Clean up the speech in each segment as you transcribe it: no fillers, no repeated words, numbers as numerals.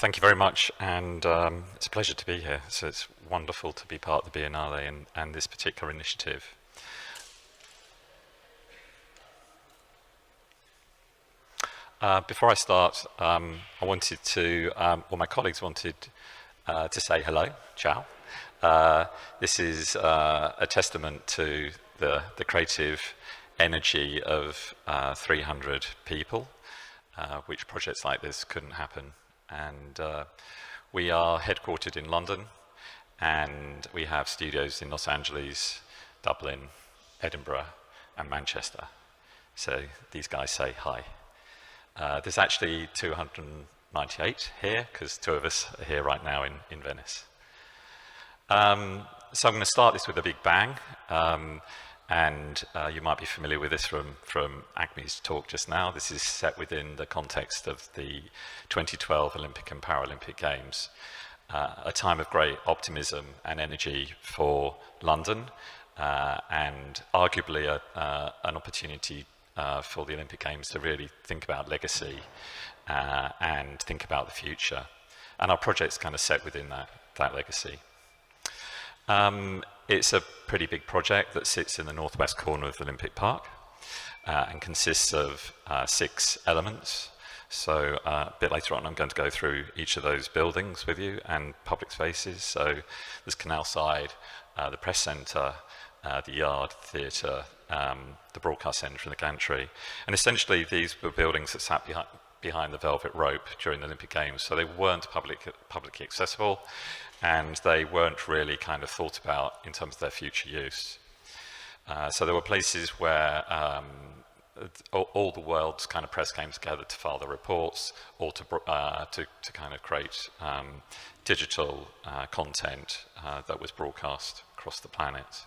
Thank you very much, and it's a pleasure to be here. So it's wonderful to be part of the Biennale and this particular initiative. Before I start, I wanted to, or my colleagues wanted to say hello, ciao. This is a testament to the creative energy of 300 people, which projects like this couldn't happen. And we are headquartered in London, and we have studios in Los Angeles, Dublin, Edinburgh, and Manchester. So these guys say hi. There's actually 298 here, because two of us are here right now in Venice. So I'm going to start this with a big bang. And you might be familiar with this from Acme's talk just now. This is set within the context of the 2012 Olympic and Paralympic Games, a time of great optimism and energy for London, and arguably an opportunity for the Olympic Games to really think about legacy and think about the future. And our project's kind of set within that legacy. It's a pretty big project that sits in the northwest corner of the Olympic Park and consists of 6 elements. So a bit later on I'm going to go through each of those buildings with you and public spaces. So there's Canal Side, the Press Centre, the Yard, the Theatre, the Broadcast Centre and the Gantry. And essentially these were buildings that sat behind the velvet rope during the Olympic Games. So they weren't publicly accessible, and they weren't really kind of thought about in terms of their future use. So there were places where all the world's kind of press came together to file their reports or to kind of create digital content that was broadcast across the planet.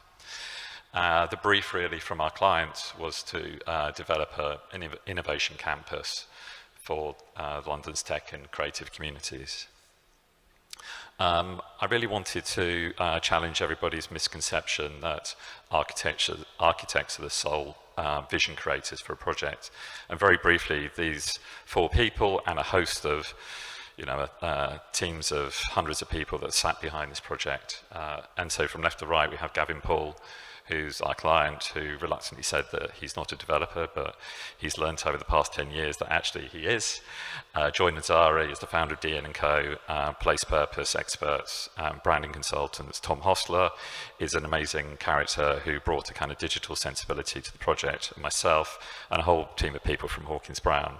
The brief really from our clients was to develop an innovation campus for London's tech and creative communities. I really wanted to challenge everybody's misconception that architects are the sole vision creators for a project. And very briefly, these 4 people and a host of teams of hundreds of people that sat behind this project. And so from left to right, we have Gavin Paul, who's our client, who reluctantly said that he's not a developer, but he's learnt over the past 10 years that actually he is. Joy Nazari is the founder of DN & Co, Place Purpose experts, branding consultants. Tom Hostler is an amazing character who brought a kind of digital sensibility to the project, and myself and a whole team of people from Hawkins Brown.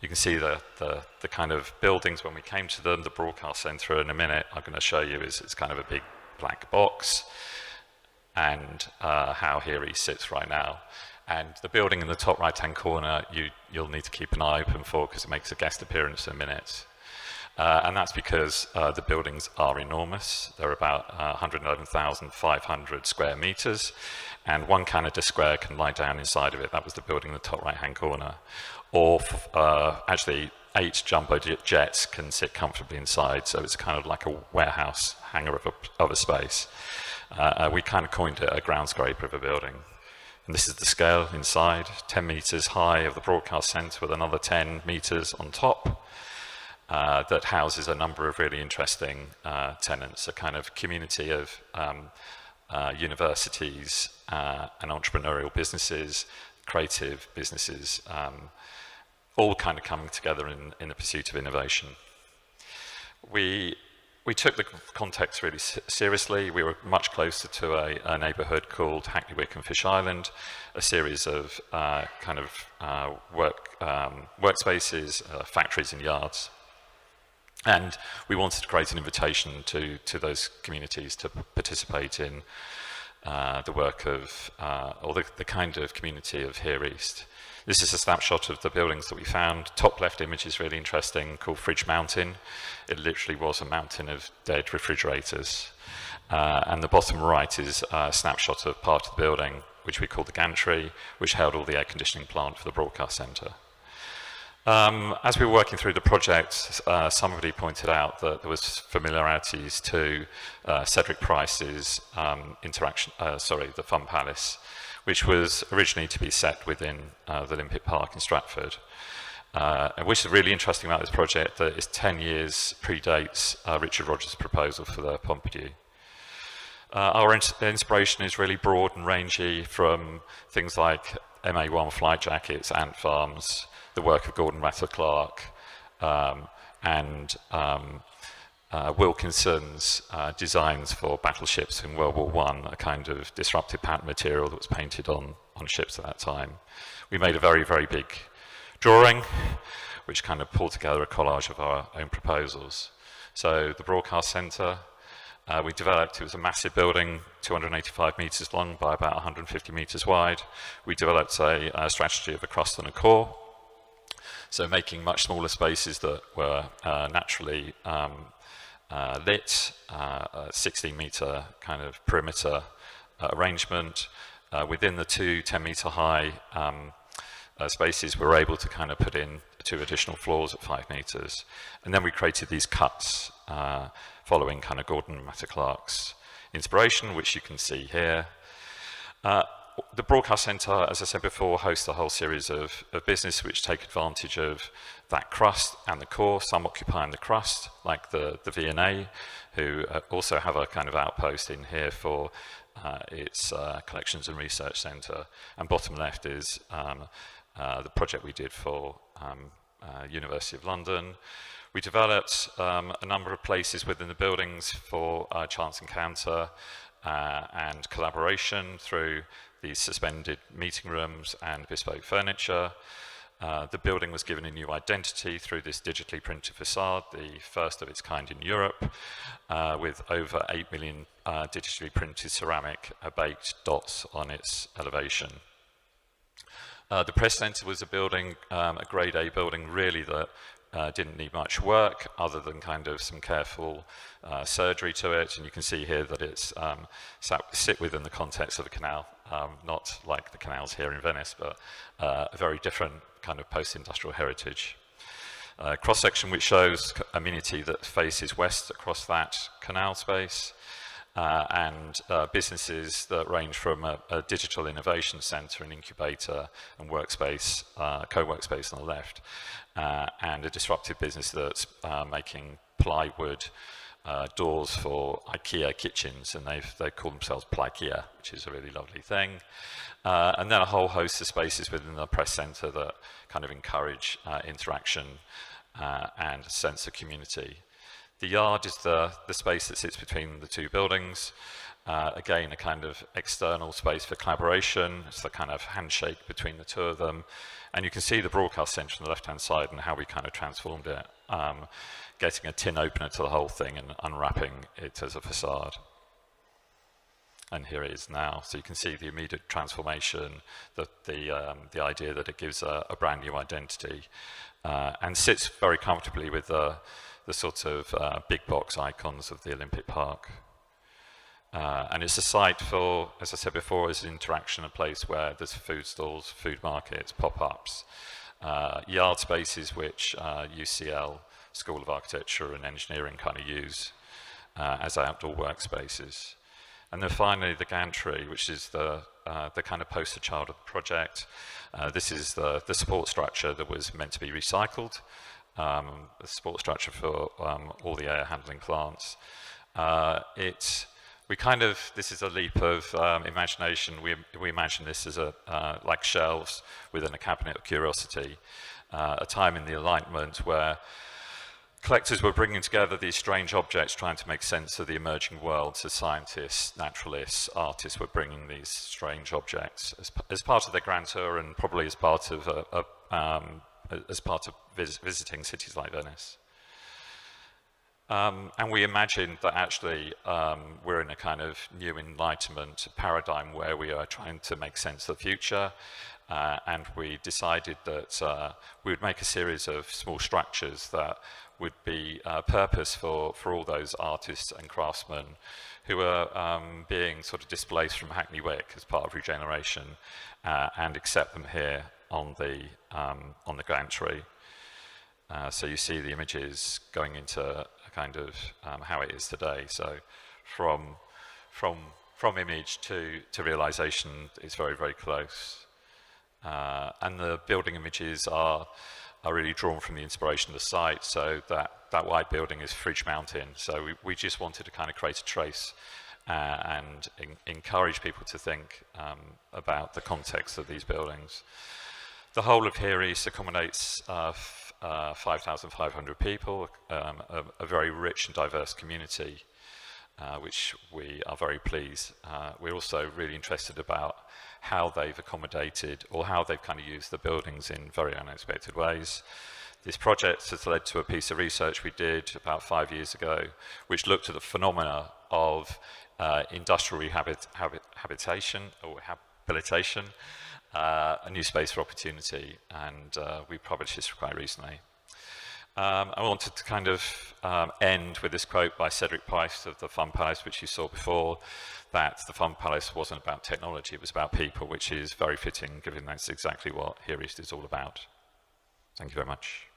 You can see the kind of buildings when we came to them. The Broadcast Centre in a minute I'm going to show you is it's kind of a big black box, and how here he sits right now. And the building in the top right-hand corner, you'll need to keep an eye open for, because it makes a guest appearance in a minute. And that's because the buildings are enormous. They're about 111,500 square meters, and 1 Canada Square can lie down inside of it. That was the building in the top right-hand corner. Or actually, 8 jumbo jets can sit comfortably inside, so it's kind of like a warehouse hangar of a space. We kind of coined it a ground scraper of a building. And this is the scale inside, 10 meters high of the Broadcast Centre with another 10 meters on top, that houses a number of really interesting tenants, a kind of community of universities and entrepreneurial businesses, creative businesses, all kind of coming together in the pursuit of innovation. We took the context really seriously. We were much closer to a neighbourhood called Hackney Wick and Fish Island, a series of workspaces, factories and yards. And we wanted to create an invitation to those communities to participate in the work of, or the kind of community of Here East. This is a snapshot of the buildings that we found. Top left image is really interesting, called Fridge Mountain. It literally was a mountain of dead refrigerators. And the bottom right is a snapshot of part of the building, which we call the Gantry, which held all the air conditioning plant for the Broadcast Centre. As we were working through the project, somebody pointed out that there was familiarities to Cedric Price's the Fun Palace, which was originally to be set within the Olympic Park in Stratford. And which is really interesting about this project, that it's 10 years predates Richard Rogers' proposal for the Pompidou. Our inspiration is really broad and rangy, from things like MA1 flight jackets, ant farms, the work of Gordon Rather Clark, and Wilkinson's designs for battleships in World War I, a kind of disruptive pattern material that was painted on ships at that time. We made a very, very big drawing, which kind of pulled together a collage of our own proposals. So the Broadcast Centre, we developed, it was a massive building, 285 metres long by about 150 metres wide. We developed a strategy of a crust and a core, so making much smaller spaces that were naturally lit, a 16-metre kind of perimeter arrangement. Within the two 10-metre high spaces, we were able to kind of put in 2 additional floors at 5 metres. And then we created these cuts following kind of Gordon Rather Clark's inspiration, which you can see here. The Broadcast Centre, as I said before, hosts a whole series of business which take advantage of that crust and the core, some occupying the crust, like the V&A, who also have a kind of outpost in here for its collections and research centre. And bottom left is the project we did for University of London. We developed a number of places within the buildings for chance encounter and collaboration through these suspended meeting rooms and bespoke furniture. The building was given a new identity through this digitally printed facade, the first of its kind in Europe, with over 8 million digitally printed ceramic baked dots on its elevation. The press centre was a building, a grade A building, really, that didn't need much work other than kind of some careful surgery to it. And you can see here that it's sit within the context of the canal, not like the canals here in Venice, but a very different kind of post-industrial heritage. Cross-section which shows amenity that faces west across that canal space. And businesses that range from a digital innovation centre, an incubator and workspace, co-workspace on the left, and a disruptive business that's making plywood doors for IKEA kitchens, and they call themselves Plykea, which is a really lovely thing. And then a whole host of spaces within the press centre that kind of encourage interaction and a sense of community. The yard is the space that sits between the two buildings. Again, a kind of external space for collaboration. It's the kind of handshake between the two of them. And you can see the Broadcast Centre on the left-hand side and how we kind of transformed it, getting a tin opener to the whole thing and unwrapping it as a facade. And here it is now. So you can see the immediate transformation, the idea that it gives a brand new identity, and sits very comfortably with the sort of big box icons of the Olympic Park. And it's a site for, as I said before, is interaction, a place where there's food stalls, food markets, pop-ups, yard spaces which UCL, School of Architecture and Engineering, kind of use as outdoor workspaces. And then finally, the gantry, which is the kind of poster child of the project. This is the support structure that was meant to be recycled, the support structure for all the air handling plants. This is a leap of imagination. We imagine this as like shelves within a cabinet of curiosity, a time in the Enlightenment where collectors were bringing together these strange objects, trying to make sense of the emerging world. So scientists, naturalists, artists were bringing these strange objects as part of their grand tour, and probably as part of visiting cities like Venice. And we imagined that actually we're in a kind of new Enlightenment paradigm where we are trying to make sense of the future. And we decided that we would make a series of small structures that would be purpose for all those artists and craftsmen who are being sort of displaced from Hackney Wick as part of regeneration, and accept them here on the gantry. So you see the images going into a kind of how it is today. So from image to realization, it's very, very close. And the building images are are really drawn from the inspiration of the site. So that white building is Fridge Mountain. So we just wanted to kind of create a trace and encourage people to think about the context of these buildings. The whole of Here East accommodates 5,500 people, a very rich and diverse community, which we are very pleased. We're also really interested about how they've accommodated or how they've kind of used the buildings in very unexpected ways. This project has led to a piece of research we did about 5 years ago, which looked at the phenomena of industrial rehabilitation or rehabilitation, a new space for opportunity, and we published this quite recently. I wanted to kind of end with this quote by Cedric Price of the Fun Palace, which you saw before, that the Fun Palace wasn't about technology, it was about people, which is very fitting, given that's exactly what Here East is all about. Thank you very much.